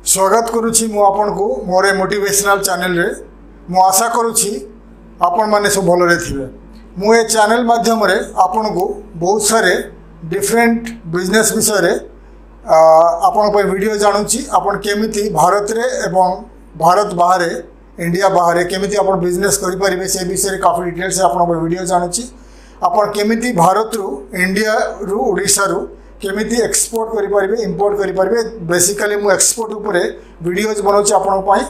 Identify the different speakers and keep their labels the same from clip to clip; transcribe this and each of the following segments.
Speaker 1: स्वागत करुच्ची मु आपन को मोर मोटिवेशनल चैनल रे मु आशा करुच्ची आपण माने सब भलरे थिबे। मु ए चैनल माध्यम रे आपन को बहुत सारे डिफरेंट बिजनेस विषय रे आपन पर वीडियो जानूची। आपन केमिति भारत रे एवं भारत बाहर इंडिया बाहर केमिति आपन बिजनेस करि परिबे से विषय रे काफी डिटेल से आपन पर वीडियो जानूची। आपन केमिति भारत रु इंडिया रु ओडिसा रु केमिति एक्सपोर्ट करि परिबे इंपोर्ट करि परिबे। बेसिकली मु एक्सपोर्ट ऊपर वीडियोज बनौछि आपन पई।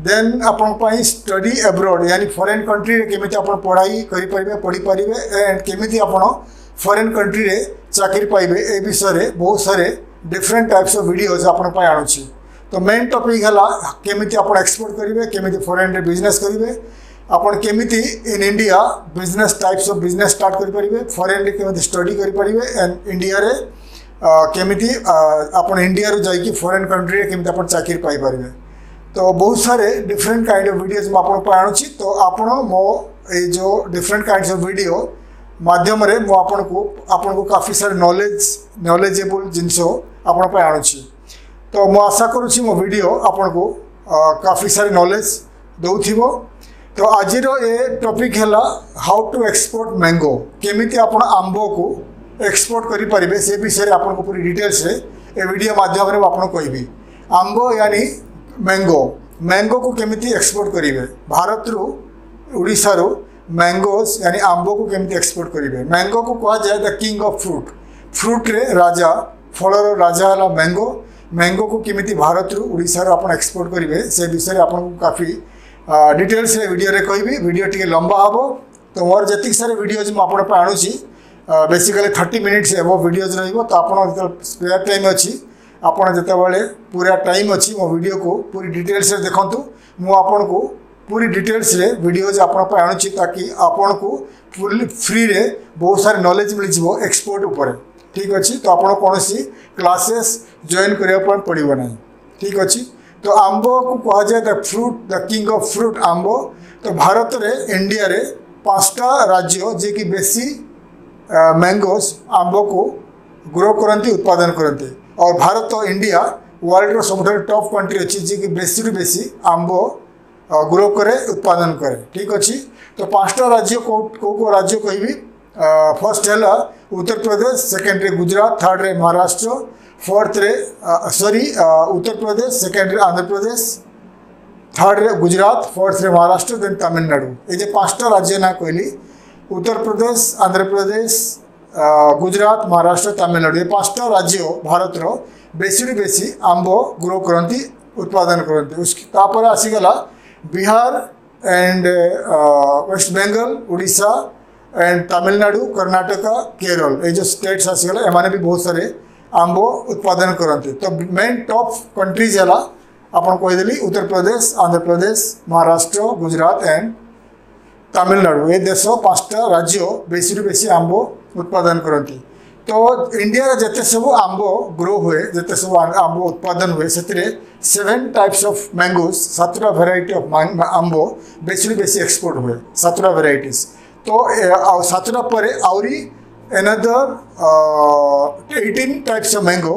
Speaker 1: देन आपन पई स्टडी अब्रॉड यानी फॉरेन कंट्री रे केमिति आपन पढ़ाई करि परिबे पढ़ी परिबे एंड केमिति आपन फॉरेन कंट्री रे चाकरी पाइबे ए विषय रे बहुत सारे डिफरेंट टाइप्स ऑफ वीडियोज आपन पई आनुछि। तो मेन टॉपिक हला केमिति आपन एक्सपोर्ट करिवे केमिति फॉरेन रे बिजनेस करिवे आपन केमिति in India business types of business start करि परिबे फॉरेन रे केमिति स्टडी करि परिबे एंड इंडिया रे केमिति आपन इंडिया रो जाई कि फॉरेन कंट्री रे केमिति आपन चाकरी पाई परिबे। तो बहुत सारे डिफरेंट काइंड ऑफ वीडियोज म आपन पय आनुछि। तो आपन मो ए जो डिफरेंट काइंड्स ऑफ वीडियो माध्यम रे मो आपन को काफी सारे नॉलेजेबल जिंसो आपन पय आनुछि। तो मो आशा करूछि मो वीडियो आपन को काफी सारे नॉलेज दउथिबो। तो आज ए टॉपिक है हाउ टू एक्सपोर्ट मैंगो केमिति आपन आंबो को एक्सपोर्ट करि परिबे से विषय आपन को पूरी डिटेल्स रे ए वीडियो माध्यम रे आपन कहबी। आंबो यानी मैंगो को केमिति एक्सपोर्ट करिवे भारत रु ओडिसा रु मैंगोस यानी आंबो को केमिति एक्सपोर्ट करिवे। मैंगो को कहा जाए द किंग ऑफ फ्रूट रे राजा फलर राजा हला मैंगो को केमिति भारत रु ओडिसा रु आपन एक्सपोर्ट करिवे से विषय आपन को काफी डिटेल्स रे वीडियो रे कहबी। वीडियो टिके लंबा हबो। तो मोर जतिक सारे वीडियोज म आपन पे आनुची बेसिकली 30 मिनिट्स एबो वीडियोज रहइबो। तो आपन स्पेयर टाइम अछि आपन जते बेले पूरा टाइम अछि मो वीडियो को पूरी डिटेल्स रे देखंतु। मु आपन को पूरी डिटेल्स रे वीडियोज आपन पे आनुची ताकि आपन को फुल फ्री रे बहुत सारे नॉलेज मिल जिवो एक्सपोर्ट ऊपर। ठीक अछि। तो आपन कोनोसी क्लासेस जॉइन करिया पर पड़िबो नै। ठीक अछि। तो आंबो को कहा जाए द किंग ऑफ फ्रूट आंबो। तो भारत रे इंडिया रे 5टा राज्य जे कि बेसी मैंगोस आंबो को ग्रो करंती उत्पादन करंती और भारत तो इंडिया वर्ल्ड रो सब टॉप कंट्री अछि जे कि बेसी रु बेसी आंबो ग्रो करे उत्पादन करे। ठीक अछि। तो 5टा राज्य को राज्य कहबी। फर्स्ट है उत्तर प्रदेश, सेकेंड रे गुजरात, थर्ड रे महाराष्ट्र, फोर्थ रे उत्तर प्रदेश, सेकेंड रे आंध्र प्रदेश, थर्ड रे गुजरात, फोर्थ रे महाराष्ट्र, देन तमिलनाडु। ये जो 5टा राज्य ना कहली उत्तर प्रदेश, आंध्र प्रदेश, गुजरात, महाराष्ट्र, तमिलनाडु ये 5टा राज्य भारत रो बेसी रु बेसी आंबो ग्रो करंती उत्पादन करंती। उसकी तापर आसीगला Bihar and west Bengal, Orissa and Tamil Nadu, Karnataka, Kerala ये जो स्टेट्स आसीगला एमाने भी बहुत सारे आंबो उत्पादन करते। तो मेन टॉप कंट्रीज है आपन कहीदेली उत्तर प्रदेश, आंध्र प्रदेश, महाराष्ट्र, गुजरात एंड तमिलनाडु ये देश 5टा राज्य बेसी रु बेसी आंबो उत्पादन करती। तो इंडिया जिते सब आंबो ग्रो हुए जिते सब आंबो उत्पादन हुए से 7 टाइप्स ऑफ मैंगोस 7टा वेराइटी ऑफ आंबो बेसी रु बेसी एक्सपोर्ट हुए 7टा वेराइटीज। तो 7टा पर आउरी another 18 टाइप्स ऑफ मैंगो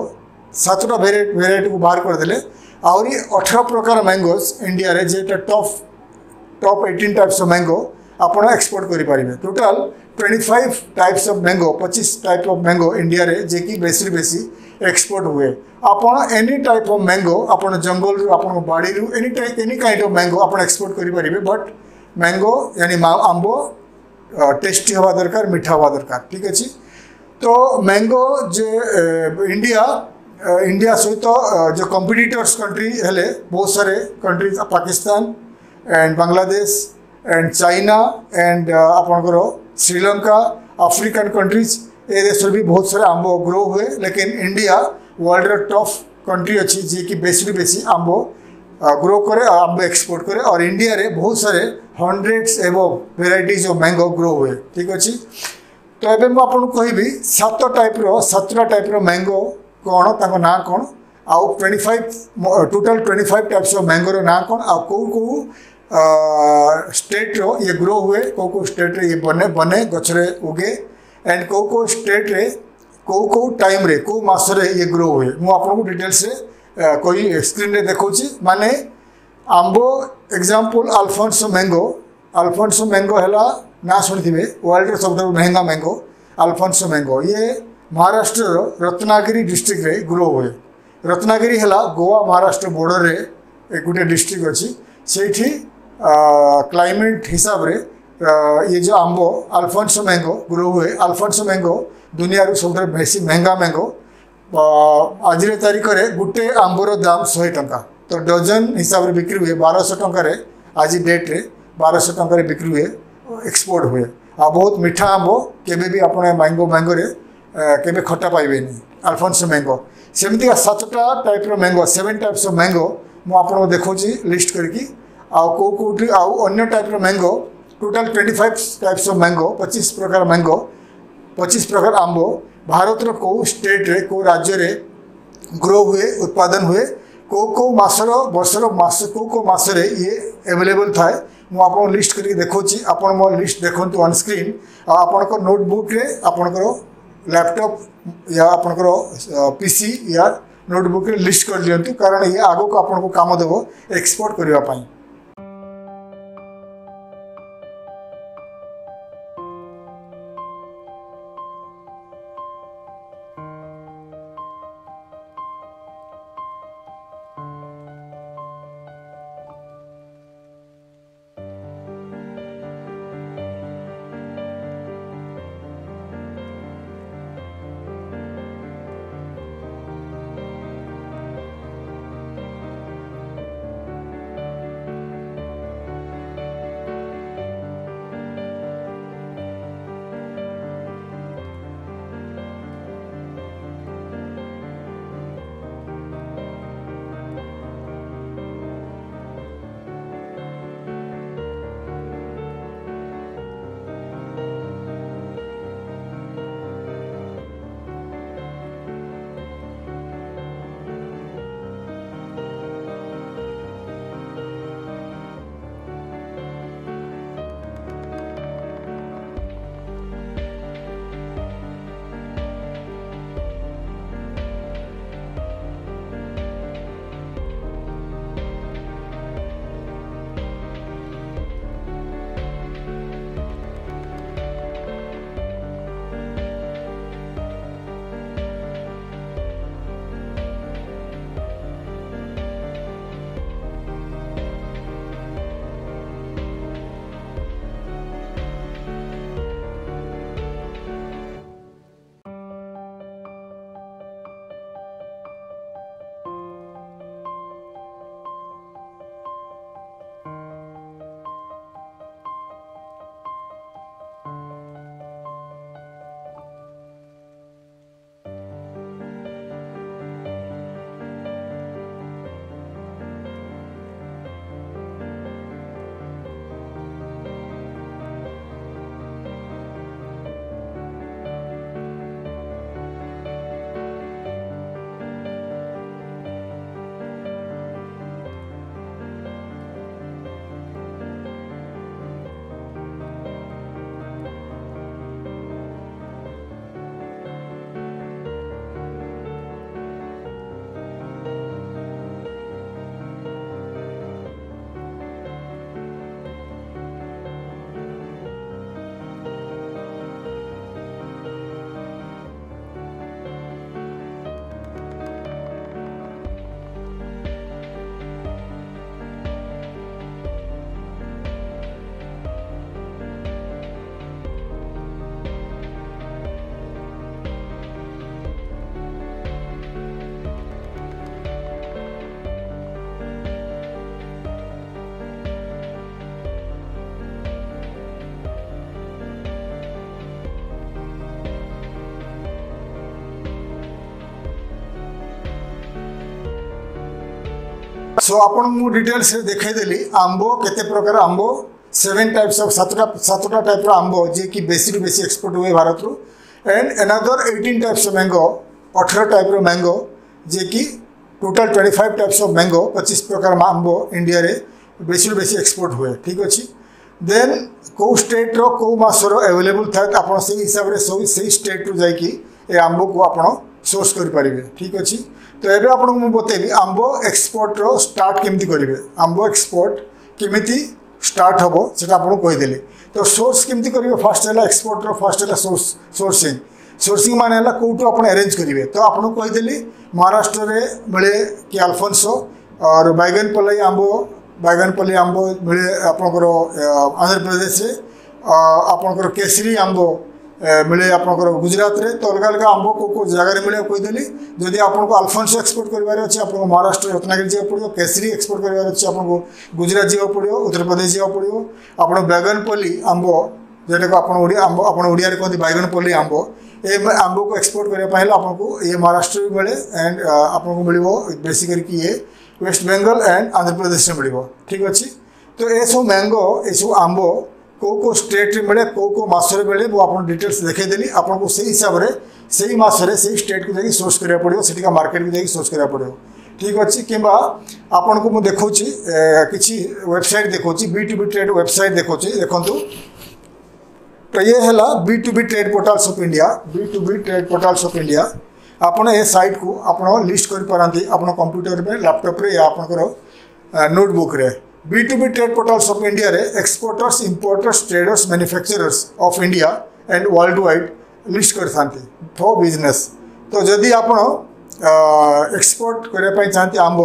Speaker 1: 7टा वेराइटी को बाहर कर देले आउरी 18 प्रकार मैंगोस इंडिया रे जे टॉप 18 टाइप्स ऑफ मैंगो आपण एक्सपोर्ट करि परिबे। Total 25 types of mango 25 type of mango India रे जे कि बेसी बेसी एक्सपोर्ट हुए। आपण एनी टाइप ऑफ मैंगो आपण जंगल रु आपण बाड़ी रु एनी काइंड ऑफ मैंगो आपण एक्सपोर्ट करि परिबे। बट मैंगो यानी आंबो टेस्टी हवा दरकार, मीठा हवा दरकार। ठीक अच्छे। तो मैंगो जे इंडिया सहित जो कॉम्पिटिटर्स कंट्री हेले बहुत सारे countries Pakistan and Bangladesh and China and आपनकर श्रीलंका अफ्रीकन कंट्रीज ए देश भी बहुत सारे आंबो ग्रो हुए। लेकिन इंडिया वर्ल्ड रो टॉप कंट्री अच्छी जे कि बेसी रु बेसी आंबो ग्रो करे आंबो एक्सपोर्ट करे और इंडिया रे बहुत सारे hundreds above varieties of mango grow हुए। ठीक अच्छे। तो एबे मु आपन कहबी 7टा टाइप रो मैंगो कौन ताको ना कौन आउ 25 टोटल 25 टाइप्स ऑफ मैंगो रो ना कौन आ को स्टेट रो ये ग्रो हुए को स्टेट रे ये बने गछरे उगे एंड को स्टेट रे को टाइम रे को मास रे ये ग्रो हुए। मु आपन को डिटेल्स रे कोई स्क्रीन रे देखौछि माने आंबो एग्जांपल अल्फोंसो मैंगो हैला ना सुनिथिबे वर्ल्ड रे सबसे महंगा मैंगो अल्फोंसो मैंगो ये महाराष्ट्र रत्नागिरी डिस्ट्रिक्ट रे ग्रो हुए। रत्नागिरी हैला गोवा महाराष्ट्र बॉर्डर रे एक गोटे डिस्ट्रिक्ट अच्छी से क्लाइमेट हिसाब रे ये जो आंबो अल्फोंसो मैंगो ग्रो हुए। अल्फोंसो मैंगो दुनिया रू सब बेसी महंगा मैंगो। आज तारीख में गोटे आंबर दाम 100 टंका तो डजन हिसाब से बिक्री हुए 1200 टंकार आज डेट रे 1200 टंकार बिक्री हुए एक्सपोर्ट हुए। आ बहुत मीठा आंबो केबे भी आप मैंगो रे केबे खट्टा पाइबे अल्फोंसो मैंगो सेमती 7टा टाइप रो मैंगो 7 टाइप्स ऑफ मैंगो मु आपको देखौछि लिस्ट करके कोठी अन्य टाइप रो mango total 25 types of mango 25 प्रकार मैंगो 25 प्रकार आंबो भारत रो को स्टेट रे को राज्य रे ग्रो हुए उत्पादन हुए को मासर वर्षर मास को मास रे ये अवेलेबल थाए मु आपन लिस्ट करके देखौछि। आपन मो लिस्ट देखंतु ऑन स्क्रीन आपन को नोटबुक रे आपन को लैपटॉप या आपन को पीसी या नोटबुक रे लिस्ट कर दियंतु कारण ये आगो को आपन को काम देबो एक्सपोर्ट करबा पई। सो आपण मु डिटेल्स देखाईदेली आंबो केते प्रकार आंबो 7 टाइप्स ऑफ 7टा टाइप आंबो जे कि बेसी रु बेसी एक्सपोर्ट हुए भारत रु and another 18 types of mango 18 type रो मैंगो जे कि टोटल 25 टाइप्स ऑफ मैंगो 25 प्रकार आंबो इंडिया रे बेसी रु बेसी एक्सपोर्ट हुए। ठीक अछि देन को स्टेट रो को मास रो अवेलेबल था आपण से हिसाब रे सही स्टेट रु जाई कि ए आंबो को आपण सोर्स कर पारिबे। ठीक अछि तो ये आपको मुझे बतेबी आंब एक्सपोर्ट रो स्टार्ट केमती करेंगे आंब एक्सपोर्ट केमी स्टार्ट हम से आपको कहीदेली तो सोर्स केमती करेंगे फास्ट है एक्सपोर्ट रो फास्ट है सोर्सिंग सोर्सिंग माने है कौटू आप अरेंज करेंगे तो आपको कहीदेली महाराष्ट्र में मिले कि अल्फोंसो और बैगनपल्ली आंब मिले आपंकर आंध्र प्रदेश में आपंकर केसरी आंब मिले आपंकर गुजरात रे तो अलग अलग आंब को जगह मिले कहीदेली जदि आपको अल्फोंसो एक्सपोर्ट करार अच्छे आपको महाराष्ट्र रत्नागिरी जावा पड़ो केसरी एक्सपोर्ट करार अच्छे आपको गुजरात जावा पड़ो उत्तर प्रदेश जावा पड़ो आप बैगनपल्ली आंब जोटा को ओडिया कहते बैगनपल्ली आंब ये आंब को एक्सपोर्ट करने आपको ये महाराष्ट्र भी मिले एंड आपको मिले बेसिकली ये वेस्ट बेंगल एंड आंध्र प्रदेश में मिले ठीक अच्छे तो ये सब मैंगो ये सब आंब को स्टेट में मिले को मासरे मिले वो आप डिटेल्स देखदेली आपको से हिसाब से ही मासरे से स्टेट को जाकि सोर्स करा पड़ो से मार्केट को जाकि सोर्स करा पड़ो ठीक अच्छे कि आपन को मुझे देखा कि वेबसाइट देखा B2B ट्रेड वेबसाइट देखा देखु तो ये है B2B trade portals of India B2B trade portals of India आपन ये साइट को आप लिस्ट कर पारती आप कंप्यूटर में लैपटॉप रे या आपंकर नोटबुक रे B2B trade portals of India रे exporters importers traders manufacturers of India and world wide list कर फॉर बिजनेस तो जदि आप एक्सपोर्ट करने चाहते आंब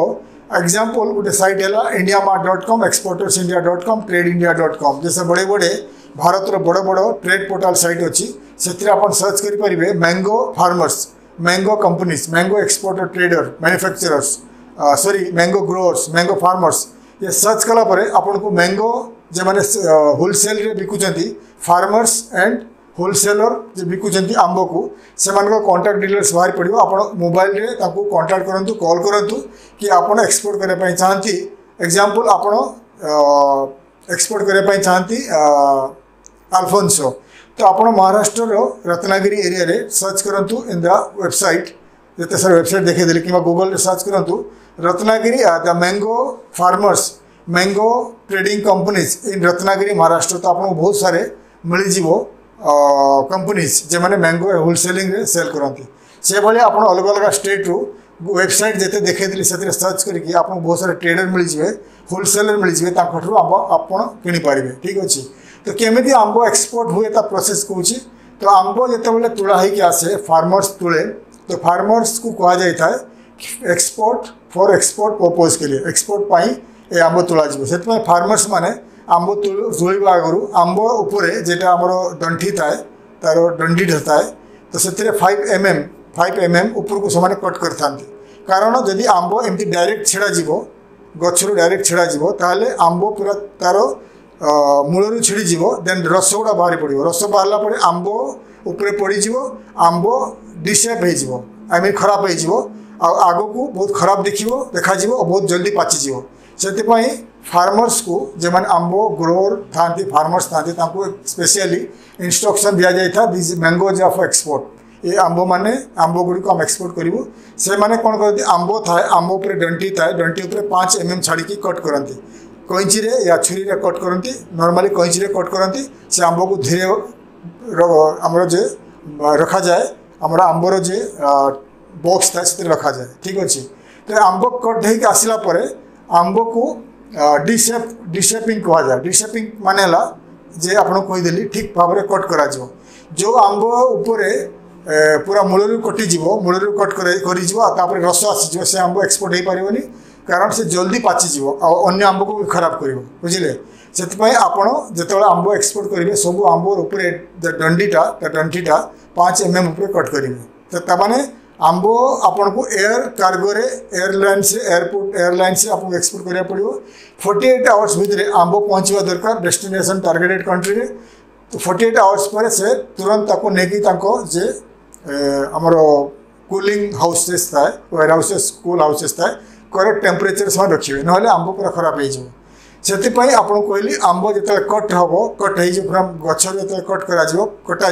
Speaker 1: एग्जाम्पल गोटे साइट है indiamart.com exportersindia.com tradeindia.com जैसे बड़े बड़े भारत बड़ बड़ ट्रेड पोर्टाल साइट अच्छी से आप सर्च करेंगे mango farmers mango companies mango exporter trader manufacturers sorry mango growers mango farmers ये सर्च कलापर आपको मैंगो जो मैंने होलसेल रे बिकुचंती फार्मर्स एंड होलसेलर जो बिकुचंती आंब को से कॉन्टैक्ट डिटेल्स बाहर पड़ो आप मोबाइल रे ताको कॉन्टैक्ट करूँ कॉल करूँ कि आप एक्सपोर्ट करने चाहती एग्जाम्पल आप एक्सपोर्ट करने चाहती अल्फोंसो तो आप महाराष्ट्र रत्नागिरी एरिया रे सर्च करूँ इन द वेबसाइट जिते सर वेबसाइट देखीदेली कि गूगल सर्च करूँ Ratnagiri the mango farmers mango trading companies in Ratnagiri Maharashtra तो आपको बहुत सारे मिलज कंपनीज जो मैंने मैंगो होलसेलिंग रे सेल करती से भाई आप अलग अलग स्टेट रू वेबसाइट जिते देखी से सर्च करके आपको बहुत सारे ट्रेडर मिलଯିवे होलसेलर मिलଯିवे ताकठू आंब आप किनीपारे ठीक अच्छे तो केमी आंब एक्सपोर्ट हुए ता प्रोसेस कौन तो आंब जिते तुला होकर आसे फार्मर्स तुले तो फार्मर्स को कह जाए एक्सपोर्ट फॉर एक्सपोर्ट पर्पज के लिए एक्सपोर्ट पाई ये आंब तुलाଯିव से फार्मर्स माने आंब तुलवा आगु आंब उपरे जेटा आमर डंठी थाए तार डंडी थाए तो से 5 mm ऊपर को से कट करता कारण जदि आंब एमती डायरेक्ट छेड़ गचर डायरेक्ट छेड़ ताले आंब पूरा तार मूलर छिड़ीज देन रस गुड़ा बाहरी पड़ो रस बाहर पर आंब उपरे पड़ज आंब डिसेप हो आई मीन खराब हो आग को बहुत खराब देखा बहुत जल्दी पाचिज से फार्मर्स को जो मैंने आंब ग्रोअर था फार्मर्स था स्पेशली इंस्ट्रक्शन दि जाए था दिस मैंगोज ऑफ एक्सपोर्ट ये आंब माने आंब गुड़ी को आम एक्सपोर्ट करूँ से मैंने कौन करती आंब थाए आंब उपर डंटी थाए डंटी उपर 5 mm छाड़ी कट करती कैंची रे या छुरी रे कट करती नॉर्मली कैंची रे कट करती से आंब को धीरे आमर जे रखा जाए आमर आंबर जे बॉक्स था से रखा जाए ठीक अच्छे तो आंब कट होकर आसला आंब को डिसेपिंग कह जाए डिसेपिंग माने जे आपको कहीदेली ठीक भाव में कट करा जो आंब उपर पूरा मूलर कटिज मूलर कट कर रस आसीज से आंब एक्सपोर्ट हो पारनी कारण से जल्दी पाचिज अन्य आंब को भी खराब कर बुझे से आपड़ जो आंब एक्सपोर्ट करेंगे सब आंब उपर डंडीटा डंठीटा 5 mm उपर कट करेंगे तो तमाने आंब आपन को एयर कार्गो रे एयरलाइन से एयरपोर्ट एयरलाइन से आपको एक्सपोर्ट करा पड़ो 48 आवर्स भितर आंब पहुँचवा दरकार डेस्टिनेशन टार्गेटेड कंट्री रे तो 48 आवर्स पर से तुरंत ताको नेकी ताको जे हमर कूलिंग हाउसेस था वेयर हाउसेस कूल हाउसेस था करेक्ट टेम्परेचर से रखिए ना आंब पूरा खराब हो आपको कहली आंब जो कट हम कट हो गच जो कट कटा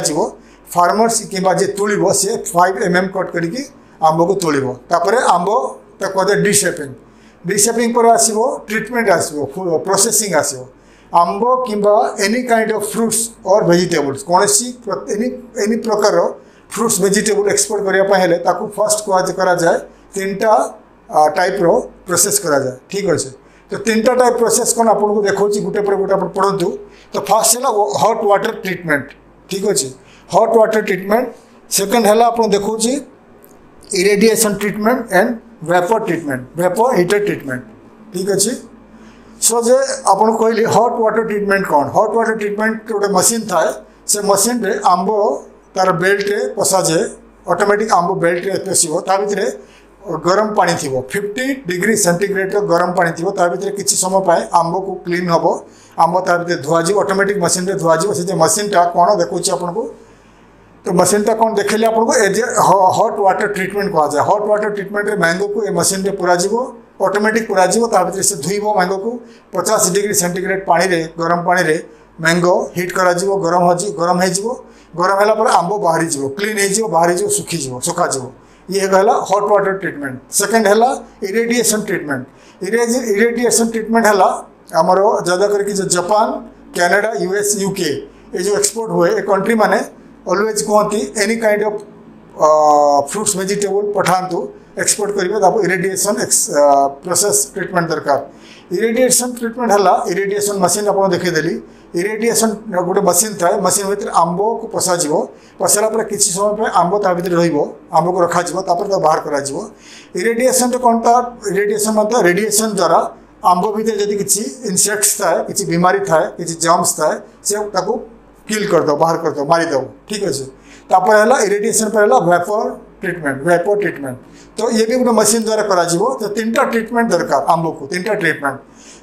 Speaker 1: फार्मर्स कि तुलब सी 5 mm कट करके आंब को तुलब आंब कहते डिसेपिंग पर आसो ट्रिटमेंट आसो प्रोसेसिंग आसो आंब कि एनी काइंड ऑफ फ्रूट्स और वेजिटेबल्स कौन एनी प्रकार फ्रूट्स वेजिटेबल एक्सपोर्ट करने फर्स्ट करा जाए तीनटा टाइप रो प्रोसेस करा जाए ठीक अच्छे। तो तीनटा टाइप प्रोसेस कौन आपको देखा गोटे पर गोटे आप पढ़ु। तो फास्ट है हॉट वाटर ट्रीटमेंट ठीक अच्छे हॉट वाटर ट्रीटमेंट। सेकेंड है आप देखा irradiation treatment and vapour treatment vapour heater treatment ठीक अच्छे। सो जे आपको कहली हॉट वाटर ट्रीटमेंट कौन हॉट वाटर ट्रीटमेंट गोटे मशीन थाए से मशीन रे आंब तार बेल्ट रे पशा जाए ऑटोमेटिक आंब बेल्ट रे पशिव ता भितर गरम पानी थी 50 डिग्री सेंटीग्रेड गरम पानी थी भितर किसी समय पाए आंब को क्लीन हम आंब तार भितर धुआजी ऑटोमेटिक मशीन रे धुआजी से मशीन टा कौन देखुची आपको। तो मशीन टा कौन देखेली आपको एज हॉट वाटर ट्रीटमेंट कहा जाए। हॉट वाटर ट्रीटमेंट रे मैंगो को ए मशीन रे पूरा जीवो ऑटोमेटिक पूरा जीवो ता भितर से धुईबो मैंगो को 50 डिग्री सेंटीग्रेड पानी रे गरम पानी रे मैंगो हिट करा जीवो गरम हो जीवो गरम है पर आंब बाहरी जीवो क्लीन हो बाहरी जीवो सुखी जीवो सुखा जीवो ये है हॉट वाटर ट्रीटमेंट। सेकेंड है इरेडिएशन ट्रीटमेंट इरेडिएशन ट्रीटमेंट है आमर ज्यादा करके जो जापान कनाडा यूएस यूके ये जो एक्सपोर्ट हुए ए कंट्री माने ऑलवेज कहती any kind of fruits vegetable पठातु एक्सपोर्ट करेंगे आपको इरेडिएशन प्रोसेस ट्रीटमेंट दरकार। इरेडिएशन ट्रीटमेंट है इरेडिएशन मशीन आपको देखीदेली इरेडिएशन गोटे मशीन थाए मशीन भीतर आंब को पशा पशाला पर किसी समय पे आंब ता भीतर आंब को रखा बाहर कर इरेडिएशन कौन था इरेडिएशन मतलब रेडिएशन द्वारा आंब भीतर जब किसी इनसेक्ट्स थाए किसी बीमारी थाए किसी जर्म्स थाए से किल कर दो बाहर कर दो मारिदेव ठीक अच्छे। तापर है इरेडिएशन पर है वेपर ट्रीटमेंट तो ये भी गोटे मशीन द्वारा करा तो तीनटा ट्रीटमेंट दरकार आंब को तीनटा ट्रीटमेंट।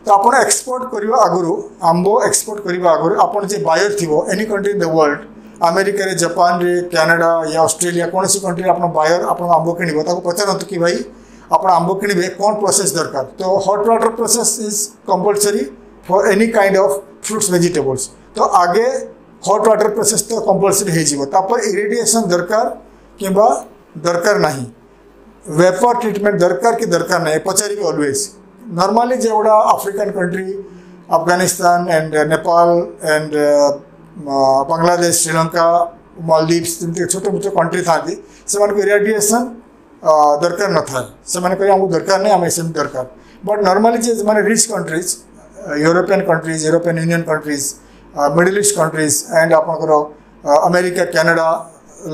Speaker 1: तो आप एक्सपोर्ट करने आगु आंब एक्सपोर्ट करने आगु आप बायर थी any country in the world America रे जापान रे कनाडा या ऑस्ट्रेलिया कौन सी कंट्री आप बायर आप आंब किणवे पचारतु कि भाई आप आंब किणवे कौन प्रोसेस दरकार। तो hot water process is compulsory for any kind of fruits vegetables. तो आगे हॉट वाटर प्रोसेस तो कंपलसरी हो इरेडिएशन दरकार कि दरकार नहीं वेपर ट्रीटमेंट दरकार कि दरकार नहीं पचारि ऑलवेज नॉर्मली जो गुड़ा African country Afghanistan and Nepal and Bangladesh Sri Lanka Maldives जमी छोट छोट कंट्री था से इरेडिएशन दरकार न था से आमको दरकार नहीं आम सेम दरकार। बट नॉर्मली जो मैंने rich countries European countries European union countries middle east countries and आपंकर America Canada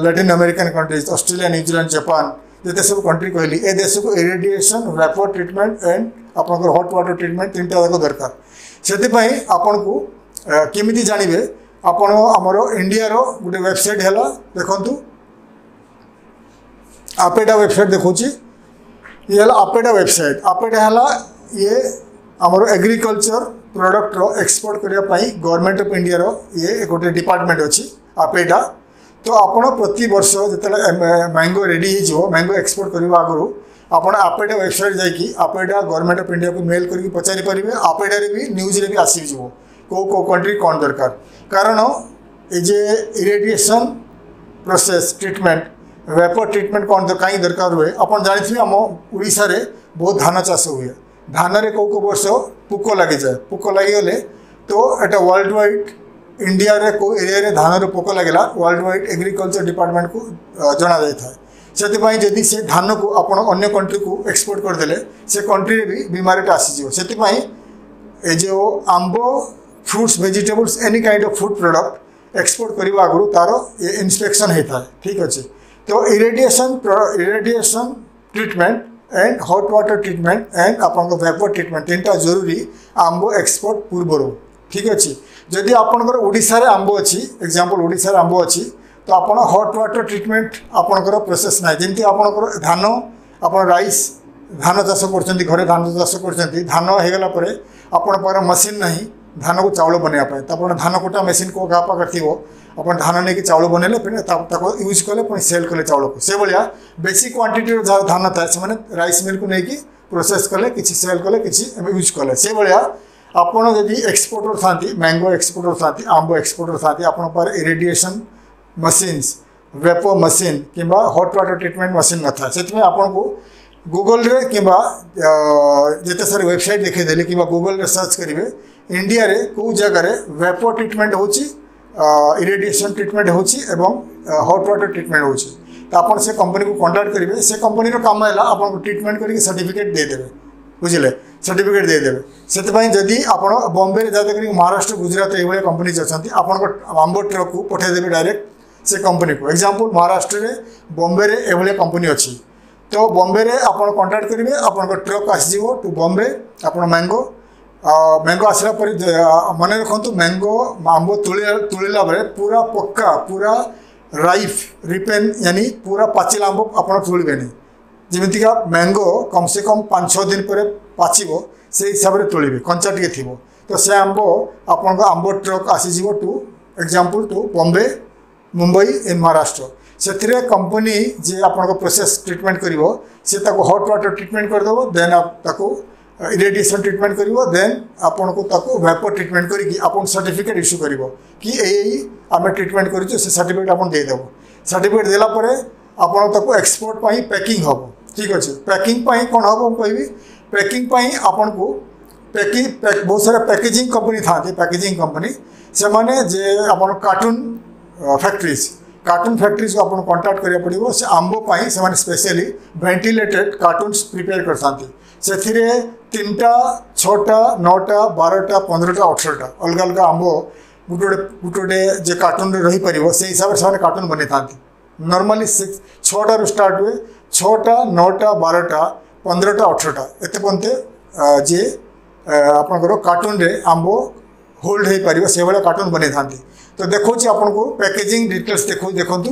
Speaker 1: Latin American countries Australia New Zealand Japan जिते सब कंट्री कहली ए देश को इरेडिएशन वेपर ट्रीटमेंट एंड आपंकर हॉट वाटर ट्रीटमेंट तीनटा जाक दरकार। से आपन को केमिति जानिबे आपण आमर इंडिया रो गोटे वेबसाइट है देखु आपेडा वेबसाइट देखुची ये आपेडा वेबसाइट आपेडा है ये आमर एग्रीकल्चर प्रोडक्ट रो एक्सपोर्ट करने गवर्नमेंट ऑफ इंडिया रो ये गोटे डिपार्टमेंट अच्छी आपेडा। तो आपण प्रति वर्ष जो मैंगो रेडी हो मैंगो एक्सपोर्ट करने आगु आपण आपेडा वेबसाइट जाकि आपेडा गवर्नमेंट ऑफ इंडिया को मेल करके पचारि पारे आपेडा भी न्यूज रे भी आसी को कंट्री कौन दरकार कारण ये irradiation process treatment vapour treatment कौन कहीं दरकार हुए आप जानी आम ओडिशा रे बहुत धान चाष हुए धान रे कौ वर्ष पोक लगी जाए पोक लगिगले तो एटा वर्ल्ड वाइड इंडिया रे को एरिया रे धान रे पोक लगेगा वर्ल्ड वाइड एग्रीकल्चर डिपार्टमेंट को जना जाए से जदि से धान को आप अन्य कंट्री को एक्सपोर्ट करदे से कंट्री रे भी बीमारीटा आसीज से जो आंब fruits vegetables any kind of food product export करने आगु तार ये इंस्पेक्शन होता है ठीक अच्छे। तो irradiation treatment and hot water treatment and आप वेपर ट्रीटमेंट तीनटा जरूरी आंब एक्सपोर्ट पूर्वर ठीक अच्छे। जदि आपंकर ओडिशा रे आंब अच्छी एग्जांपल ओडिशा रे आंब अच्छी तो आप हॉट वाटर ट्रीटमेंट आपंकर प्रोसेस ना जमी आपंकर धान आप राइस धान चाष कर घरे धान चाष कर धान होगला आप मशीन नहीं धान को चाउल बनवाई तो आप धान कोटा मेसीन को गाँ पाखे थी आप धान नहीं चाउल बनइले यूज कले पुणी सेल कले चाउल को से भाया बेसी क्वांटिटी धान थाए से राइस मिल को लेकिन प्रोसेस कले कि सेल कले कि यूज कले से भाया आपड़ जदि एक्सपोर्टर था मैंगो एक्सपोर्टर था आंब एक्सपोर्टर था आप इरेडिएशन मशीन्स वेपर मशीन कि हॉट वाटर ट्रीटमेंट मशीन न था से आपको गूगल रे कि जिते सारे वेबसाइट देखीदेली कि गूगल रे सर्च करेंगे इंडिया रे को जगह वेपर ट्रीटमेंट होची इरेडिएशन ट्रीटमेंट होची एवं हॉट वाटर ट्रीटमेंट होची तो आप से कंपनी को कांटेक्ट करेंगे से कंपनी काम है आपको ट्रीटमेंट करके सर्टिफिकेट देदेवे बुझे सर्टिफिकेट देदेवे से जदि आप बॉम्बे जहाँ तक महाराष्ट्र गुजरात ये कंपनी अच्छा आप आंब ट्रक को पठेदेवे डायरेक्ट से कंपनी को एग्जांपल महाराष्ट्र में बॉम्बे ये कंपनी अच्छी तो बॉम्बे रे आप कांटेक्ट करेंगे आप ट्रक आसीज टू बॉम्बे आप मैंगो मैंगो आसला पर मन रखु मैंगो आंब तुलिला बेले पूरा पक्का पूरा राइफ रिपेन यानी पूरा पाचिला आंब आप तुलबे जमीतिका मैंगो कम से कम 5-6 दिन पर पाचिब से हिसाब से तुलिबे कंचा टे थी तो से आंब आप आंब ट्रक आसीज to example to Bombay Mumbai in Maharashtra से कंपनी जे आप प्रोसेस ट्रीटमेंट कर हॉट वाटर ट्रीटमेंट करदेव देन आपको इरेडिएशन ट्रीटमेंट कर देन आपन को वेपर ट्रीटमेंट करके सर्टिफिकेट इश्यू कर कि आम ट्रीटमेंट कर सर्टिफिकेट आप देदेव सर्टिफिकेट देलापर आपको एक्सपोर्ट पैकिंग हम ठीक अच्छे पैकिंग कौन हम कहि पैकिंग आपन को पैकिंग बहुत सारा पैकेजिंग कंपनी था पैकेजिंग कंपनी से माने जे आपन कार्टून फैक्ट्रीज को आपको कांटेक्ट करिया पड़िबो से आंब से स्पेशली वेंटिलेटेड कार्टून्स प्रिपेयर करथांती से 3टा 6टा 9टा 12टा 15टा 18टा अलग अलग आंब गुटे जे कार्टून रही पारिबो से हिसाब से कार्टून बने थांती नॉर्मली 6टा स्टार्ट हुए 6टा 9टा 12टा 15टा 18टा एते पंते जे आपनकर कार्टून रे आंब होल्ड हो पार से भाया कार्टून बने थांती तो देखो आपको पैकेजिंग डिटेल्स देखो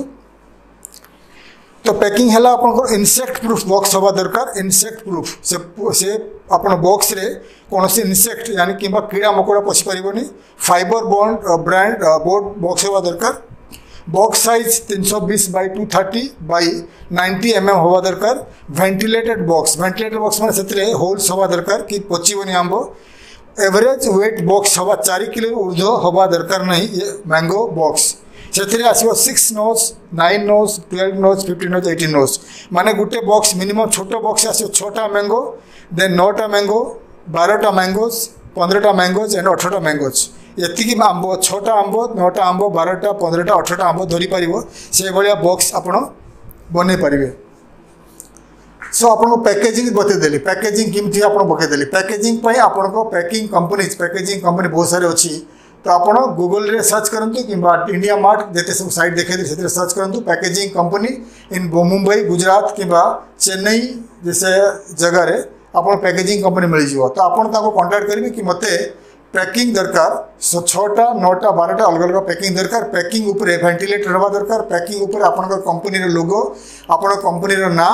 Speaker 1: तो पैकिंग है आपको इनसेक्ट प्रूफ बॉक्स हवा दरकार इनसेक्ट प्रूफ से आप बॉक्स रे कौन सी इनसेक्ट यानी कि कीड़ा मकोड़ा पशि पारनी fibre bond brand board box हवा दरकार box size 320x230 by 90 mm हवा दरकार वेंटिलेटेड बॉक्स मैंने से होल्स हवा दरकार कि पचिबनी आंब एवरेज वेट बॉक्स हवा 4 किलो ऊर्ध्व हवा दरकार नहीं ये मैंगो बॉक्स से आसो 6 nos 9 nos 12 nos 15 nos 18 nos माने गुटे बॉक्स मिनिमम छोट बॉक्स आसो 6टा मैंगो देन 9टा मैंगो 12टा मैंगोज 15टा मैंगोज एंड 18टा मैंगोज ये आंब 6टा आंब 9टा आंब 12टा 15टा 18टा आंब धरी पार से भाया बॉक्स आप बन पारे सो आपको पैकेजिंग बतेदेली पैकेजिंग केमती आप पकईदेली पैकेजिंग आपको पैकिंग कंपनी बहुत सारे अच्छी तो आप गूगल रे सर्च करूँ कि इंडिया मार्ट जिते सब साइट देखते से सर्च करूँ पैकेजिंग कंपनी इन मुंबई गुजरात कि चेन्नई जैसे जगह आप पैकेजिंग कंपनी मिल जाव तो आपको कांटेक्ट करेंगे कि मत पैकिंग दरकार 6टा 9टा 12टा अलग अलग पैकिंग दरकार पैकिंग उपरे वेंटिलेटर हवा दरकार पैकिंग उपरे आपन कंपनी लोगो आपन कंपनी ना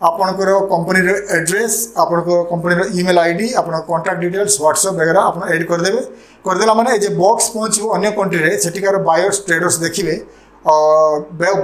Speaker 1: आपनकर कंपनी एड्रेस आपनकर कंपनी ईमेल आईडी आपन कांटेक्ट डिटेल्स व्हाट्सएप वगैरह आप ऐड करदेला माने जे बॉक्स पहुँचो अन्य कंट्री रे सेटिकार बायर्स ट्रेडर्स देखिए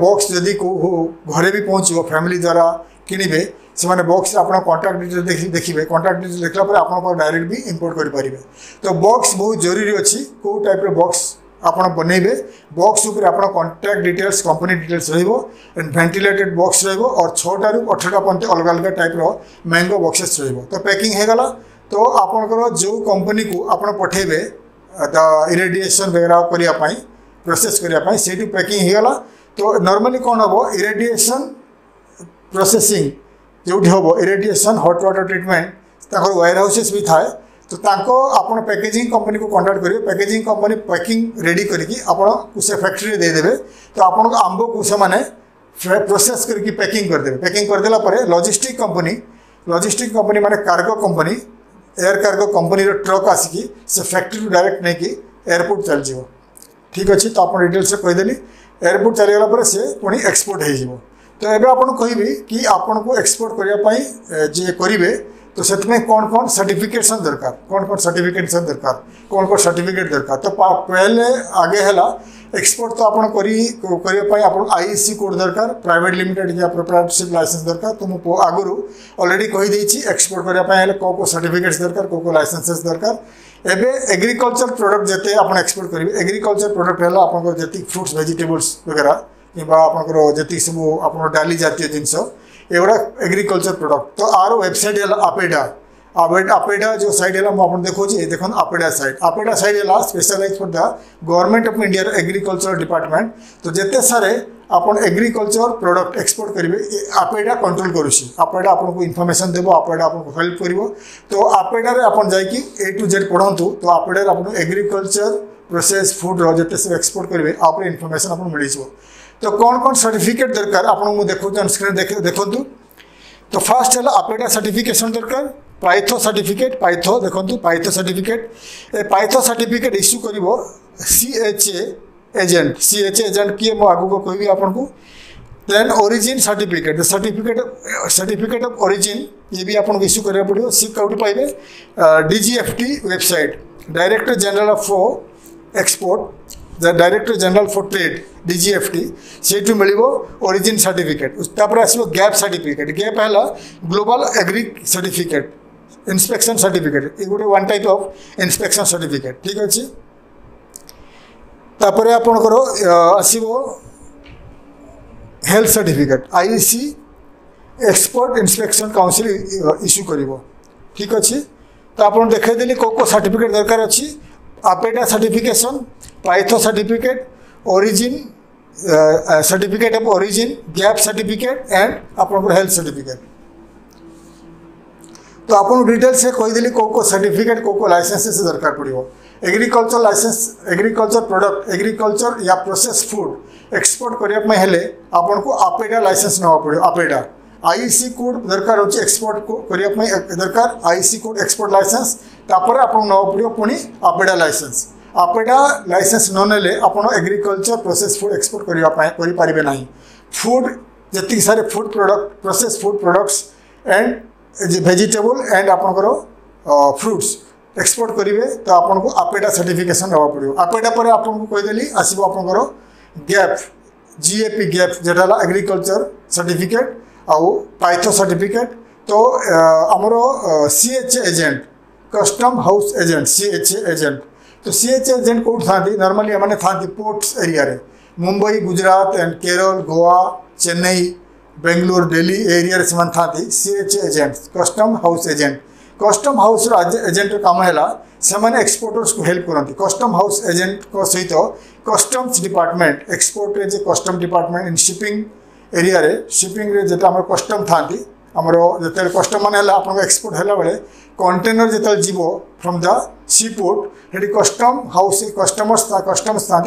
Speaker 1: बॉक्स जदि घरे भी पहुँचो फैमिली द्वारा किणवे से मैंने बॉक्स आप कांटेक्ट डिटेल्स देखिए कांटेक्ट डिटेल्स देखला पर आप डायरेक्ट भी इंपोर्ट करेंगे तो बॉक्स बहुत जरूरी अच्छी कौ टाइप बॉक्स आप बनइबे बॉक्स उपर आप contact details company details ventilated box और 6टा रू 18टा पर्यंत अलग अलग टाइप मैंगो बॉक्सेस तो पैकिंग होगला तो आपंकर जो कंपनी को आप पठेबे इरेडिएशन वगैरह करने प्रोसेस करने से पैकिंग होगला तो नॉर्मली कौन हम इरेडिएशन प्रोसेसिंग जो हम irradiation hot water treatment warehouses भी थाए तो आप पैकेजिंग कंपनी को कांटेक्ट करेंगे पैकेजिंग कंपनी पैकिंग रेडी करके आपको से फैक्ट्री देदेवे तो आपको आंब को से माने प्रोसेस करके पैकिंग करदे पैकिंग करदेला पर लॉजिस्टिक कंपनी माने cargo company air cargo company truck आसिकी से फैक्ट्री डायरेक्ट नहीं कि एयरपोर्ट चल जाओ ठीक अच्छे तो आप डिटेल्स कहदेली एयरपोर्ट चलीगला से पुणी एक्सपोर्ट हो तो ये आपको कहबी कि आपन को एक्सपोर्ट करने जे करेंगे तो से कौन कौन सर्टिफिकेशन दरकार कौन कौन सर्टिफिकेट दरकार तो पहले आगे है एक्सपोर्ट तो आप आईएससी कोड दरकार प्राइवेट लिमिटेड या प्रोप्राइटरशिप लाइसेंस दरकार तो मुझे आगु ऑलरेडी कहीदे एक्सपोर्ट करने कौ सर्टिफिकेट्स दरकार कौ लाइसेंसेस दरकार एवं एग्रीकल्चर प्रोडक्ट जिते आप एक्सपोर्ट करेंगे एग्रीकल्चर प्रोडक्ट है आप जी फ्रुट्स वेजिटेबल्स वगैरह कि आप जी सब आप डाली जातीय जिनस एगुड़ा एग्रीकल्चर प्रोडक्ट तो आर वेबसाइट है आपेडा जो साइट है मुझे देखिए देख आपेडा साइट है specialise for the government of India agriculture department तो जिते सारे आपन एग्रीकल्चर प्रोडक्ट एक्सपोर्ट करेंगे आपेडा कंट्रोल करुँची आपेडा आपको इनफॉरमेशन देव आपेडा आपको हेल्प कर तो आपेडा आपन जाकि A to Z पढ़ु तो आपेडा आपको एग्रीकल्चर प्रोसेस फूड जिते सब एक्सपोर्ट करेंगे आप इनफॉरमेशन आपको मिल जाव तो कौन कौन सर्टिफिकेट दरकार आपको देखो स्क्रीन देखु तो फास्ट है आपेडा सर्टिफिकेशन दरकार पाइथो सर्टिफिकेट पाइथो देखो phyto certificate phyto certificate issue कर CHA एजेंट किए मो आगु को कहबी आपन को then origin certificate certificate of origin ये भी आपन को इश्यू करिया पड़ियो सी कोड पाइबे DGFT website director general of export the director general for trade DGFT से मिलिबो ओरिजिन सर्टिफिकेट तापर आसबो गैप सर्टिफिकेट गैप हैला global agri certificate inspection certificate ये गोटे one type of inspection certificate ठीक अच्छे तापर आपनकर आसबो health certificate IEC export inspection council issue करिवो ठीक अच्छे तो आप देखेदेली को सर्टिफिकेट दरकार अच्छी APEDA certification phyto certificate origin certificate of origin GAP certificate and आपनकर हेल्थ सर्टिफिकेट तो आपन डिटेल से कहीदेली को सर्टिफिकेट को लाइसेंस दरकार पड़ो agriculture licence agriculture product agriculture या प्रोसेस फूड एक्सपोर्ट करने हेले आपन को आपेडा लाइसेंस नवा पड़ो आपेडा IEC कोड दरकार होची एक्सपोर्ट को करने दरकार IEC कोड एक्सपोर्ट लाइसेंस तापर आपन नवा पड़ो पुणी आपेडा लाइसेंस न नेले आपन एग्रीकल्चर प्रोसेस फूड एक्सपोर्ट करि पारिबे नाही फूड जति सारे food product process food products and vegetable and आपनकर फ्रूट्स एक्सपोर्ट करेंगे तो आपको आपेडा सर्टिफिकेशन नवा पड़ो आपेडा पर आपको कहीदेली आसो आपनकर गैप GAP गैप जेटा एग्रीकल्चर सर्टिफिकेट आउ पाइथो सर्टिफिकेट तो आमर CHA agent custom house agent CHA agent तो CHA एजेंट कौट था नॉर्मली मैंने था पोर्ट्स एरिया रे मुंबई गुजरात एंड केरल गोवा चेन्नई बेंगलोर दिल्ली एरिया से था CHA agent custom house agent custom house agent काम है से एक्सपोर्टर्स को हेल्प करती कस्टम हाउस एजेंट को सहित कस्टम्स डिपार्टमेंट एक्सपोर्ट रे custom department in shipping area रे शिपिंग रे जेटा हमर कस्टम था आमर जो कस्टम मान आप एक्सपोर्ट है बेले कंटेनर जो जीव फ्रॉम द सी पोर्ट हेटी कस्टम हाउस कस्टम्स था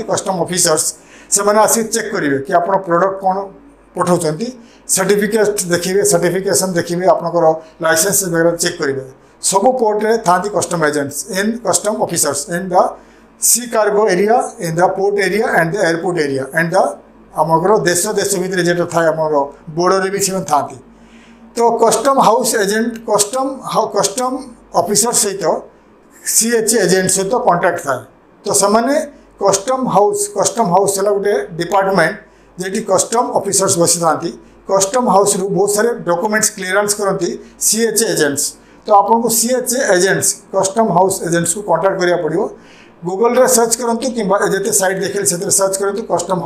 Speaker 1: कस्टम ऑफिसर्स से आसिक चेक करेंगे कि आप प्रोडक्ट कौन पठाउछंती सर्टिफिकेट देखिए सर्टिफिकेशन देखिए आपनकर लाइसेंस वगैरह चेक करेंगे सब पोर्ट रे था custom agents in custom officers in the sea cargo area in the port area and the airport area and the आमर देश भितर जो था आमर बॉर्डर भी से था तो custom house agent custom officer सहित CHA एजेंट सहित कांटेक्ट था तो से कस्टम हाउस है गोटे डिपार्टमेंट जेटी कस्टम ऑफिसर्स बसी था कस्टम हाउस रु बहुत सारे डॉक्यूमेंट्स क्लीयरेंस करती CHA एजेंट्स तो आपको CHA agents custom house agents को कांटेक्ट करिया पड़ियो गूगल रे सर्च करंतु किंबा जेते साइट देखले से सर्च करंतु कस्टम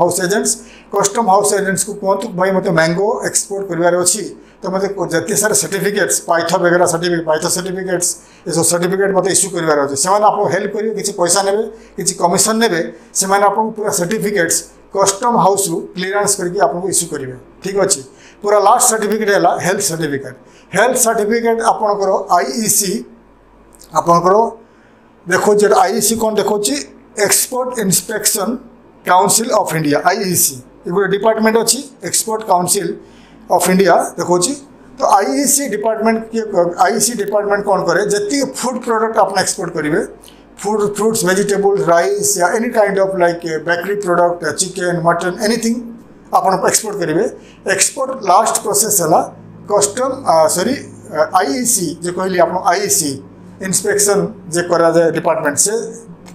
Speaker 1: हाउस एजेंट्स को कहतु भाई मते मैंगो एक्सपोर्ट करिवार अछि तो मते जति सारे सर्टिफिकेट्स पाइथो वगैरह सर्टिफिकेट्स ये सब सर्टिफिकेट मते इश्यू करिवार अछि सेमान आपको हेल्प करियो किछि पैसा नेबे किछि कमिशन नेबे सेमान आपको पूरा सर्टिफिकेट्स कस्टम हाउस रु क्लीयरेंस करके आपको इश्यू करेंगे ठीक अच्छे पूरा लास्ट सर्टिफिकेट है हेल्थ सर्टिफिकेट आपनकर IEC आपनकर देखो जे IEC कौन देखो export inspection council of India IEC ये गोटे डिपार्टमेंट अच्छी एक्सपोर्ट काउंसिल ऑफ इंडिया देखो तो IEC डिपार्टमेंट कौन करे जी फूड प्रोडक्ट आप एक्सपोर्ट करेंगे फ्रूट्स वेजिटेबल्स राइस या any kind of like bakery product chicken mutton anything आप एक्सपोर्ट करेंगे एक्सपोर्ट लास्ट प्रोसेस है कस्टम IEC जो कहली आप IEC इंस्पेक्शन जे करा जाए डिपार्टमेंट से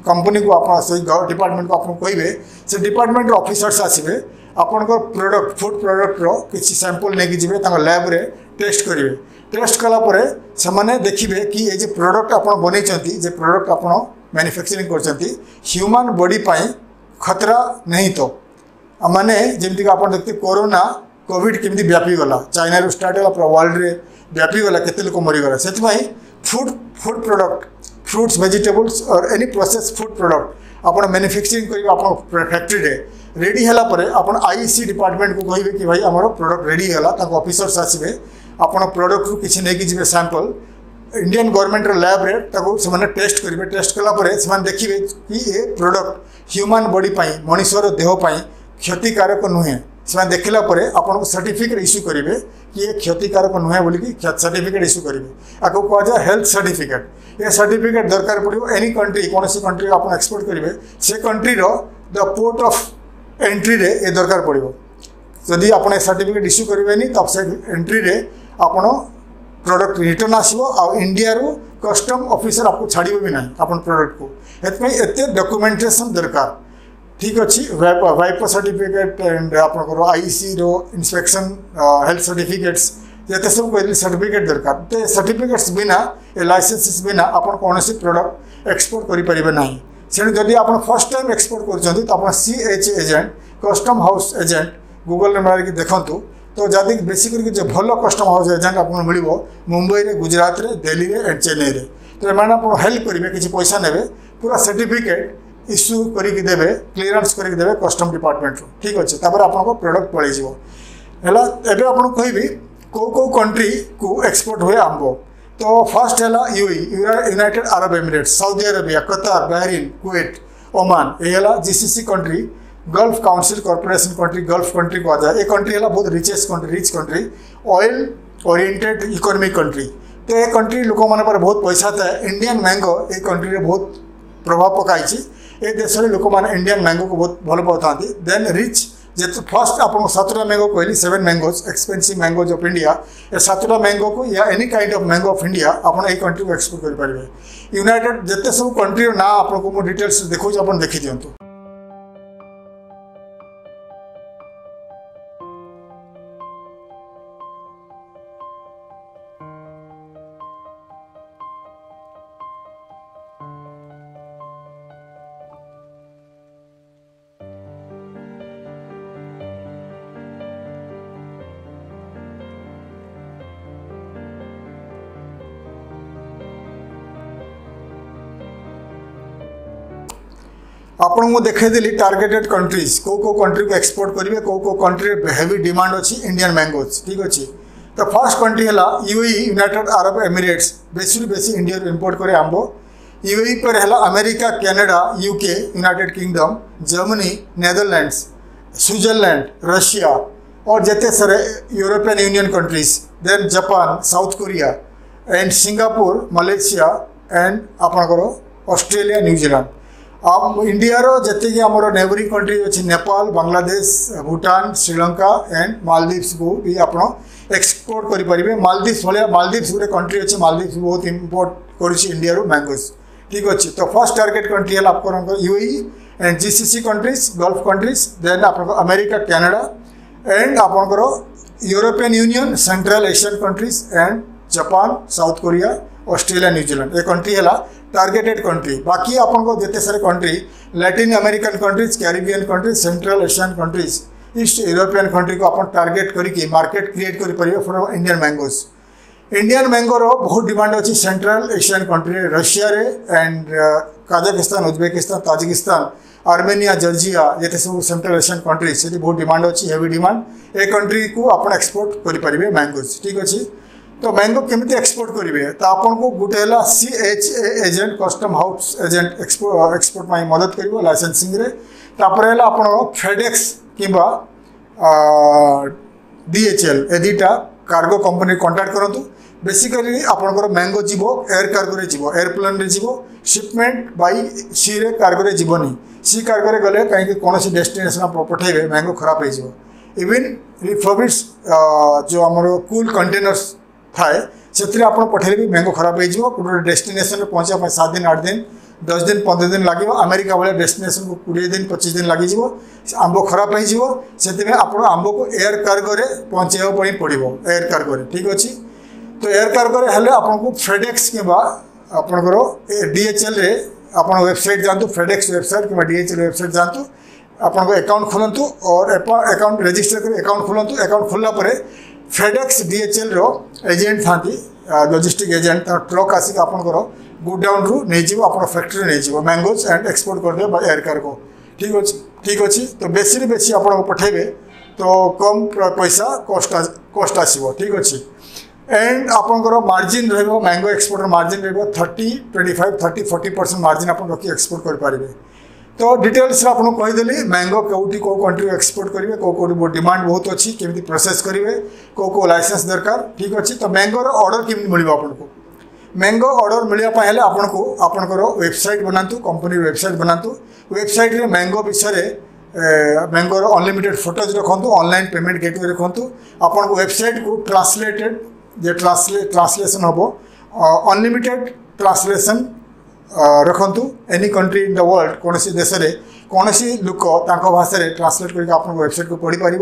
Speaker 1: कंपनी को आप डिपार्टमेंट को आप कहे से डिपार्टमेंट ऑफिसर्स आसवे आपनकर प्रोडक्ट फूड प्रोडक्ट रो किसी सैंपल नहीं जी लैब रे टेस्ट करेंगे टेस्ट कलापर से देखिए कि ये प्रोडक्ट आप बन जे प्रोडक्ट आप मैन्युफैक्चरिंग कर ह्यूमन बॉडी पाई खतरा नहीं तो माने जमीक आप देखते कोरोना कोविड केमती व्यापीगला चाइना रू स्टार्ट है पूरा वर्ल्ड रे व्यापीगला केते लोक मरीगला से फूड प्रोडक्ट फ्रूट्स वेजिटेबल्स और एनी प्रोसेस फूड प्रोडक्ट आप मैन्युफैक्चरिंग कर फैक्ट्री रे रेडी है आप आईसी डिपार्टमेंट को कहे कि भाई आम प्रोडक्ट रेडी है ऑफिसर्स आसवे आप प्रोडक्ट रू किसी नहीं जी सैंपल इंडियन गवर्नमेंट लैब रे से टेस्ट करेंगे टेस्ट कलापर से देखिए कि ये प्रोडक्ट ह्यूमन बॉडी मनुष्यर देहपाई क्षतिकारक नुहे से देखला आपको सर्टिफिकेट इश्यू करेंगे कि ये क्षतिकारक नुहे बोलिकी सर्टिफिकेट इश्यू करेंगे आपको कह जाए हेल्थ सर्टिफिकेट ये सर्टिफिकेट दरकार पड़ो एनी कंट्री कौन कंट्री आप एक्सपोर्ट करेंगे से कंट्रीर द पोर्ट ऑफ एंट्री रे ये दरकार पड़ो जदि आप सर्टिफिकेट इश्यू करेंगे तब से एंट्री रे आप प्रोडक्ट रिटर्न आसो आ इंडिया रू कस्टम ऑफिसर आपको छाड़े भी ना आप प्रोडक्ट को एत डॉक्यूमेंटेशन दरकार ठीक अच्छे वाइपो सर्टिफिकेट एंड आपंकर आईसी रो इंस्पेक्शन हेल्थ सर्टिफिकेट्स ये सब कहते सर्टिफिकेट दरकार तो सर्टिफिकेट्स बिना लाइसेंस बिना आप कौन प्रोडक्ट एक्सपोर्ट करेंगे ना से जदि आप फर्स्ट टाइम एक्सपोर्ट कर CH agent custom house agent Google में मारिक देखूँ तो जदि बेसिकली जो भल कस्टम हाउस एजेंट आपको मिल मुंबई रे गुजरात रे दिल्ली रे एंड चेन्नई रे तो एम आप हेल्प करेंगे किसी पैसा ने पूरा सर्टिफिकेट इश्यू करके देवे क्लीयरेंस करके देवे कस्टम डिपार्टमेंट रू ठीक अच्छे तापर आपको प्रोडक्ट पलैजा है आपको कहबी कौ कंट्री को एक्सपोर्ट हुए आंब तो फर्स्ट है United Arab Emirates Saudi Arabia कतार बहरीन कुवैत ओमान ये GCC country gulf council corporation country gulf country कह जाए ये कंट्री है बहुत rich country oil oriented economic country तो ये कंट्री लोक मान बहुत पैसा था इंडियन मैंगो ये कंट्री में बहुत प्रभाव पकाई ए देश में लोक मैंने इंडियन मैंगो को बहुत भल पाता देन रिच जो फर्स्ट आप सातटा मैंगो कहली 7 mangoes expensive mangoes of India ये सातटा मैंगो को या any kind of mango of India आप कंट्री को एक्सपोर्ट करेंगे यूनाइटेड जिते सब कंट्री ना आपको डिटेल्स देखो आप देखी दिंतु आपन को देखी टार्गेटेड कंट्रीज कौ कंट्री को एक्सपोर्ट करेंगे कौ कंट्री हेवी डिमांड अच्छी इंडियन मैंगोज ठीक अच्छे तो फर्स्ट कंट्री है UAE यूनाइटेड अरब एमिरेट्स बेसी इंडिया इंपोर्ट करे आंब UAE पर है America Canada UK United kingdom Germany Netherlands Switzerland Russia और जिते सारे European union countries then Japan south Korea and Singapore Malaysia and आपणकर ऑस्ट्रेलिया न्यूजीलैंड आप इंडिया जी आम नेबरिंग कंट्री अच्छी नेपाल बांग्लादेश भूटान श्रीलंका एंड मालदीव्स को भी आप एक्सपोर्ट करेंगे मालदीव्स भाया मालदीव्स गोटे कंट्री अच्छे मालदीव्स बहुत इंपोर्ट कर इंडिया मैंगोज ठीक अच्छे तो फर्स्ट टारगेट कंट्री है आपको UAE and GCC countries gulf countries then आप अमेरिका कनाडा एंड आपंकर European union central Asian countries and Japan south Korea Australia New Zealand ये कंट्री है टार्गेटेड कंट्री बाकी आपको जिते सारे country Latin American countries Caribbean countries central Asian countries east European country को आप टार्गेट करके मार्केट क्रिएट करेंगे फॉर इंडियन मैंगोज इंडियन मैंगोर बहुत डिमांड अच्छी सेंट्रल एशियन कंट्री रशिया रे and Kazakhstan Uzbekistan Tajikistan Armenia Georgia ये सब सेंट्रल एशियन कंट्रीज से बहुत डिमांड अच्छी हेवी डिमांड ए कंट्री को आप एक्सपोर्ट करेंगे मैंगोज ठीक अच्छे तो मैंगो केमती एक्सपोर्ट करेंगे तो आपको गोटे है CHA agent custom house agent export में मदद कर लाइसेंसिंग तापर है आप फेडेक्स किंबा DHL ए दुटा कार्गो कंपनी कांटेक्ट करूँ बेसिकली आपंकर मैंगो जीव एयर कार्गो जीव एयरप्लेन रे जीव शिपमेंट बाई सी रे कार्गो रे जीवनी सी कार्गो रे गले कहीं कौन डेस्टिनेशन आप पठेबे मैंगो खराब हो इवन रिफर्बिश जो आमर कूल कंटेनर्स थाए से आप पठेले भी मैंगो खराब हो डेस्टिनेशन पहुँचा 7 दिन 8 दिन 10 दिन 15 दिन लगे अमेरिका भाया डेस्टिनेशन को 20 दिन 25 दिन लगे आंब खराब हो आप आंब को एयर कार्गो रे पहुँचाई पड़ो एयर कार्गो रे ठीक अच्छे तो एयर कार्गो रे हेले आपको फेडेक्स किंबा आपंकर DHL रे आप वेबसाइट जातु फेडेक्स वेबसाइट कि DHL वेबसाइट जातु आपको अकाउंट खोलतु और अकाउंट रजिस्टर कर अकाउंट खोलतु अकाउंट खोलला फेडेक्स DHL रो एजेंट था लॉजिस्टिक एजेंट ट्रक आसिक आपंकर गुडाउन रू नहीं आप फैक्ट्री नहीं मैंगोज एंड एक्सपोर्ट कर एयर कार्गो ठीक अच्छी तो बेसी बेसी आप पठेबे तो कम पैसा कॉस्ट आसीबो ठीक अच्छी एंड आपंकर मार्जिन रहिबो मैंगो एक्सपोर्टर मार्जिन रहिबो 30-25-30-40% मार्जिन आपन रखी एक्सपोर्ट कर पारिबे। तो डिटेल्स आपको कहीदेली मैंगो कौटी कौ कंट्री एक्सपोर्ट करेंगे कौ डिमांड बहुत अच्छी केमी प्रोसेस करेंगे कौ लाइसेंस दरकार ठीक अच्छे। तो मैंगोर ऑर्डर केमी मिल आपको मैंगो ऑर्डर मिलवाई आपको आपंकर वेबसाइट बनातु कंपनी वेबसाइट बनातु वेबसाइट रे मैंगो विषय मैंगोर अनलिमिटेड फोटोज रखु ऑनलाइन पेमेंट गेटवे रखु आपन वेबसाइट को ट्रांसलेटेड जे ट्रांसलेशन हम अनलिमिटेड ट्रांसलेशन रखु any country in the world कौन देश में कौन लोक भाषा ट्रांसलेट करके आप वेबसाइट को पढ़ी पार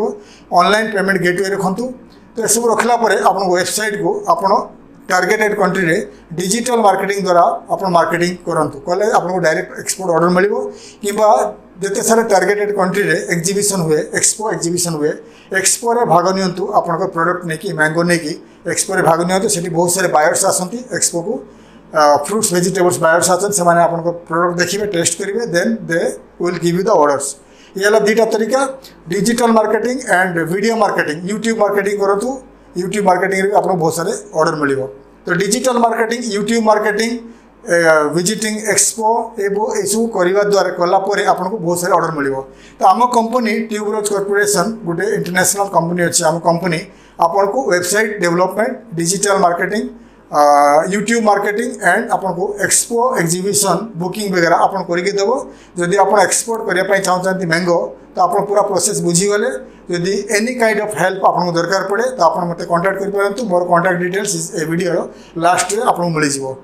Speaker 1: ऑनलाइन पेमेंट गेटवे रखु। तो यह सब रखला आप वेबसाइट को आप टार्गेटेड कंट्री रे डिजिटल मार्केटिंग द्वारा आप मार्केटिंग करूँ कले आपको डायरेक्ट एक्सपोर्ट ऑर्डर मिल कि जिते सारे टार्गेटेड कंट्री रे एग्जीबिशन हुए एक्सपो एग्जीबिशन हुए एक्सपो रे भाग नियंतु आपन प्रोडक्ट नहीं मैंगो नहीं एक्सपो रे भाग नियंतु सेठी बहुत सारे बायर्स आसंती एक्सपो को फ्रूट्स वेजिटेबल्स बायर्स आछन से माने आपन प्रोडक्ट देखिबे टेस्ट करिवे then they will give you the orders. ये ला दीटा तरीका digital marketing and video marketing YouTube marketing करतु यूट्यूब मार्केटिंग रे आपन बहुत सारे ऑर्डर मिलिबो। तो digital marketing YouTube marketing visiting expo ये सब करने द्वारा कलापर आपको बहुत सारे ऑर्डर मिल। तो आम कंपनी ट्यूबरोज कॉर्पोरेशन गोटे इंटरनेशनल कंपनी अच्छी आम कंपनी आपको website development digital marketing YouTube marketing and आपको एक्सपो एग्जीबिशन बुकिंग वगैरह आप करके देव। जदि आप एक्सपोर्ट करने चाहते मैंगो तो आप पूरा प्रोसेस बुझीगले जदि एनी काइंड ऑफ हेल्प आपको दरकार पड़े तो आप मत कांटेक्ट कर मोर कांटेक्ट डिटेल्स ए वीडियो लास्ट में आपको मिल जाव।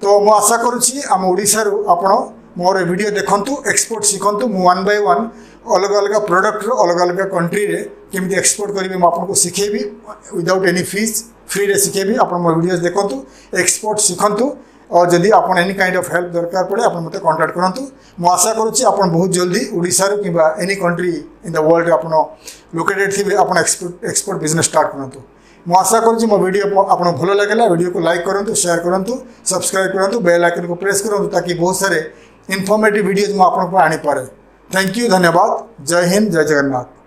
Speaker 1: तो मु आशा करुच्ची आम ओडिशा आपण मोर वीडियो देखंतु एक्सपोर्ट शिखंतु मु 1 बाय 1 अलग अलग प्रोडक्ट अलग अलग कंट्री रे केमती एक्सपोर्ट करेंगे मुझे आपको शिखेबी विदाउट एनी फीस फ्री रे शिखेबी। आप वीडियोस देखंतु एक्सपोर्ट शिखंतु और जदि आप एनी काइंड ऑफ हेल्प दरकार पड़े आप मत कांटेक्ट करंतु। मु आशा करुच्ची आप बहुत जल्दी ओडिशा रो किबा any country in the world आप लोकेटेड थी आप एक्सपोर्ट बिजनेस स्टार्ट करंतु। मु आशा करुच्ची मो वीडियो आपको भल लगे वीडियो को लाइक करूँ शेयर करूँ सब्सक्राइब करूँ बेल आइकन को प्रेस करूँ ताकि बहुत सारे इनफॉर्मेटिव वीडियोज मुझे आपको आनी पारे। थैंक यू धन्यवाद। जय हिंद जय जगन्नाथ।